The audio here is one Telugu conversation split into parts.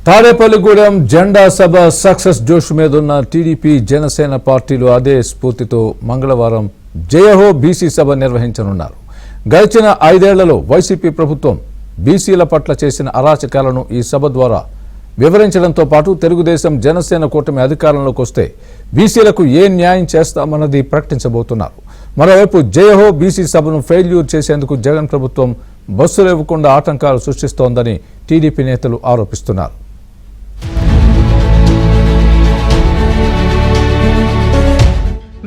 తాడేపల్లిగూడెం జెండా సభ సక్సెస్ జోష్ మీదున్న టీడీపీ జనసేన పార్టీలు అదే స్ఫూర్తితో మంగళవారం జయహో బీసీ సభ నిర్వహించనున్నారు. గడిచిన 5 ఏళ్లలో వైసీపీ ప్రభుత్వం బీసీల పట్ల చేసిన అరాచకాలను ఈ సభ ద్వారా వివరించడంతో పాటు తెలుగుదేశం జనసేన కూటమి అధికారంలోకి వస్తే బీసీలకు ఏ న్యాయం చేస్తామన్నది ప్రకటించబోతున్నారు. మరోవైపు జయహో బీసీ సభను ఫెయిల్యూర్ చేసేందుకు జగన్ ప్రభుత్వం బస్సులు ఇవ్వకుండా ఆటంకాలు సృష్టిస్తోందని టీడీపీ నేతలు ఆరోపిస్తున్నారు.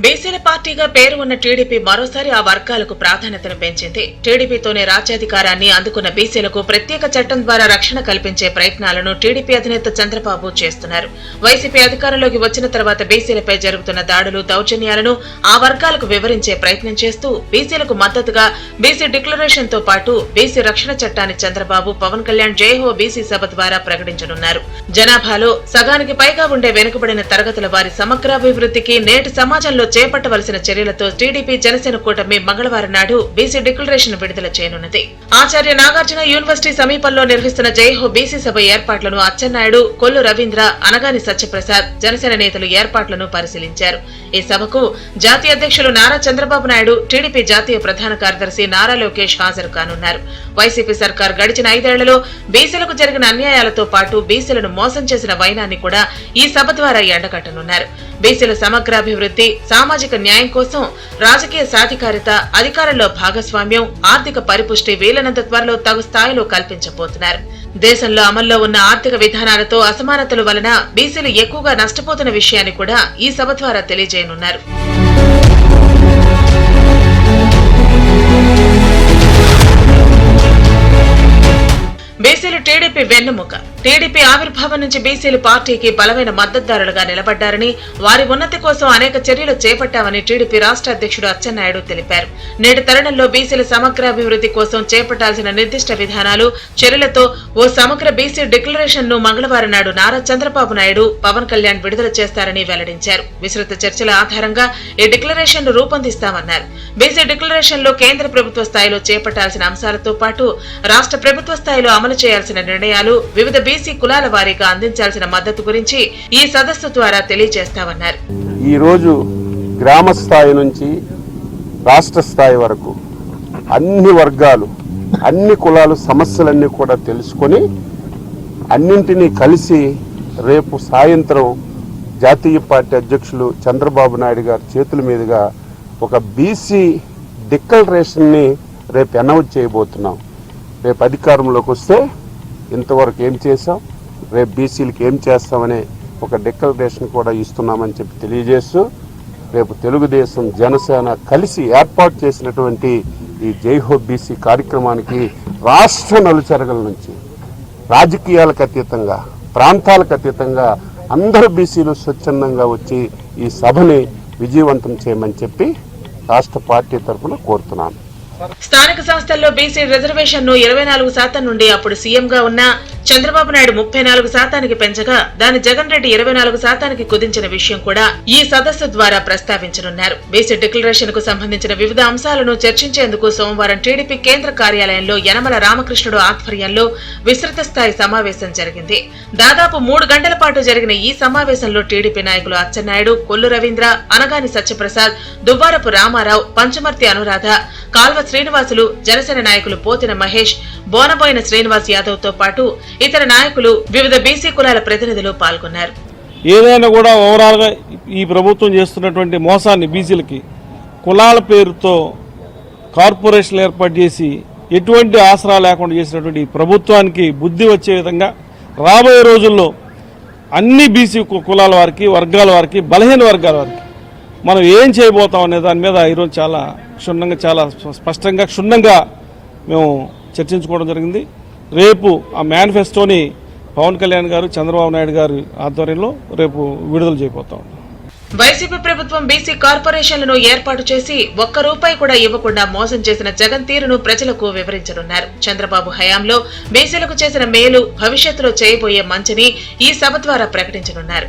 బీసీల పార్టీగా పేరు ఉన్న టీడీపీ మరోసారి ఆ వర్గాలకు ప్రాధాన్యతను పెంచింది. టీడీపీతోనే రాజ్యాధికారాన్ని అందుకున్న బీసీలకు ప్రత్యేక చట్టం ద్వారా రక్షణ కల్పించే ప్రయత్నాలను టీడీపీ అధినేత చంద్రబాబు చేస్తున్నారు. వైసీపీ అధికారంలోకి వచ్చిన తర్వాత బీసీలపై జరుగుతున్న దాడులు, దౌర్జన్యాలను ఆ వర్గాలకు వివరించే ప్రయత్నం చేస్తూ బీసీలకు మద్దతుగా బీసీ డిక్లరేషన్ తో పాటు బీసీ రక్షణ చట్టాన్ని చంద్రబాబు, పవన్ కళ్యాణ్ జయహో బీసీ సభ ద్వారా ప్రకటించనున్నారు. జనాభాలో సగానికి పైగా ఉండే వెనుకబడిన తరగతుల వారి సమగ్రాభివృద్ధికి నేటి సమాజంలో చేపట్టవలసిన చర్యలతో టీడీపీ జనసేన కూటమి మంగళవారం నాడు బీసీ డిక్లరేషన్ విడుదల చేయనున్నది. ఆచార్య నాగార్జున యూనివర్సిటీ సమీపంలో నిర్వహిస్తున్న జయహో బీసీ సభ ఏర్పాట్లను అచ్చెన్నాయుడు, కొల్లు రవీంద్ర, అనగాని సత్యప్రసాద్ జనసేన నేతలు ఏర్పాట్లను పరిశీలించారు. ఈ సభకు జాతీయ అధ్యక్షులు నారా చంద్రబాబు నాయుడు, టీడీపీ జాతీయ ప్రధాన కార్యదర్శి నారా లోకేష్ హాజరు కానున్నారు. వైసీపీ సర్కార్ గడిచిన 5 ఏళ్లలో బీసీలకు జరిగిన అన్యాయాలతో పాటు బీసీలను మోసం చేసిన వైనాన్ని కూడా ఈ సభ ద్వారా ఎండగట్టనున్నారు. బీసీల సమగ్రాభివృద్ధి, సామాజిక న్యాయం కోసం రాజకీయ సాధికారిత, అధికారంలో భాగస్వామ్యం, ఆర్థిక పరిపుష్టి వీలైనంత త్వరలో తగు స్థాయిలో కల్పించబోతున్నారు. దేశంలో అమల్లో ఉన్న ఆర్థిక విధానాలతో అసమానతల వలన బీసీలు ఎక్కువగా నష్టపోతున్న విషయాన్ని కూడా ఈ సభ ద్వారా తెలియజేయనున్నారు. బీసీలు టీడీపీ వెన్నుముక. టీడీపీ ఆవిర్భావం నుంచి బీసీలు పార్టీకి బలమైన మద్దతుదారులుగా నిలబడ్డారని, వారి ఉన్నతి కోసం అనేక చర్యలు చేపట్టామని టీడీపీ రాష్ట్ర అధ్యక్షుడు అచ్చెన్నాయుడు తెలిపారు. నేటి తరుణంలో బీసీల సమగ్రాభివృద్ధి కోసం చేపట్టాల్సిన నిర్దిష్ట విధానాలు, చర్యలతో ఓ సమగ్ర బీసీ డిక్లరేషన్ ను మంగళవారం నాడు నారా చంద్రబాబు నాయుడు, పవన్ కళ్యాణ్ విడుదల చేస్తారని వెల్లడించారు. విస్తృత చర్చల ఆధారంగా ఈ డిక్లరేషన్ ను రూపొందిస్తామన్నారు. బీసీ డిక్లరేషన్ లో కేంద్ర ప్రభుత్వ స్థాయిలో చేపట్టాల్సిన అంశాలతో పాటు రాష్ట్ర ప్రభుత్వ స్థాయిలో అమలు చేయాల్సిన నిర్ణయాలు, వివిధ బీసీ కులాల వారీగా అందించాల్సిన మద్దతు గురించి ఈ సదస్సు ద్వారా తెలియజేస్తామన్నారు. ఈ రోజు గ్రామ స్థాయి నుంచి రాష్ట్ర స్థాయి వరకు అన్ని వర్గాలు, అన్ని కులాలు సమస్యలన్నీ కూడా తెలుసుకొని అన్నింటినీ కలిసి రేపు సాయంత్రం జాతీయ పార్టీ అధ్యక్షులు చంద్రబాబు నాయుడు గారి చేతుల మీదుగా ఒక బీసీ డిక్లరేషన్ని రేపు అనౌన్స్ చేయబోతున్నాం. రేపు అధికారంలోకి వస్తే ఇంతవరకు ఏం చేశాం, రేపు బీసీలకు ఏం చేస్తామనే ఒక డిక్లరేషన్ కూడా ఇస్తున్నామని చెప్పి తెలియజేస్తూ, రేపు తెలుగుదేశం జనసేన కలిసి ఏర్పాటు చేసినటువంటి ఈ జైహో బీసీ కార్యక్రమానికి రాష్ట్ర నలుచెరగల నుంచి రాజకీయాలకు అతీతంగా, ప్రాంతాలకు అతీతంగా అందరూ బీసీలు స్వచ్ఛందంగా వచ్చి ఈ సభని విజయవంతం చేయమని చెప్పి రాష్ట్ర పార్టీ తరఫున కోరుతున్నాను. స్థానిక సంస్థల్లో బీసీ రిజర్వేషన్ ను 24% నుండి అప్పుడు సీఎంగా ఉన్న చంద్రబాబు నాయుడు 34% పెంచగా దాన్ని జగన్ రెడ్డి 24% కుదించిన విషయం కూడా ఈ సదస్సు ద్వారా ప్రస్తావించనున్నారు. బీసీ డిక్లరేషన్ కు సంబంధించిన వివిధ అంశాలను చర్చించేందుకు సోమవారం టీడీపీ కేంద్ర కార్యాలయంలో యనమల రామకృష్ణుడు ఆధ్వర్యంలో విస్తృత స్థాయి సమావేశం జరిగింది. దాదాపు 3 గంటల పాటు జరిగిన ఈ సమావేశంలో టీడీపీ నాయకులు అచ్చెన్నాయుడు, కొల్లు రవీంద్ర, అనగాని సత్యప్రసాద్, దువ్వారపు రామారావు, పంచమర్తి అనురాధ, కాల్వ శ్రీనివాసులు, జనసేన నాయకులు పోతిన మహేష్, బోనబోయిన శ్రీనివాస్ యాదవ్ తో పాటు ఇతర నాయకులు, వివిధ బీసీ కులాల ప్రతినిధులు పాల్గొన్నారు. ఏదైనా కూడా ఓవరాల్ గా ఈ ప్రభుత్వం చేస్తున్నటువంటి మోసాన్ని, బీసీలకి కులాల పేరుతో కార్పొరేషన్లు ఏర్పాటు చేసి ఎటువంటి ఆసరా లేకుండా చేసినటువంటి ప్రభుత్వానికి బుద్ధి వచ్చే విధంగా రాబోయే రోజుల్లో అన్ని బీసీ కులాల వారికి, వర్గాల వారికి, బలహీన వర్గాల వారికి మనం ఏం చేయబోతాం అనే దాని మీద ఈరోజు చాలా క్షుణ్ణంగా, చాలా స్పష్టంగా, క్షుణ్ణంగా మేము చర్చించుకోవడం జరిగింది. రేపు ఆ మేనిఫెస్టోని పవన్ కళ్యాణ్ గారు, చంద్రబాబు నాయుడు గారు ఆధ్వర్యంలో రేపు విడుదల చేయబోతాం. వైసీపీ ప్రభుత్వం బీసీ కార్పొరేషన్లను ఏర్పాటు చేసి ₹1 కూడా ఇవ్వకుండా మోసం చేసిన జగన్ తీరును ప్రజలకు వివరించనున్నారు. చంద్రబాబు హయాంలో బీసీలకు చేసిన మేలు, భవిష్యత్తులో చేయబోయే మంచిని ఈ సభ ద్వారా ప్రకటించనున్నారు.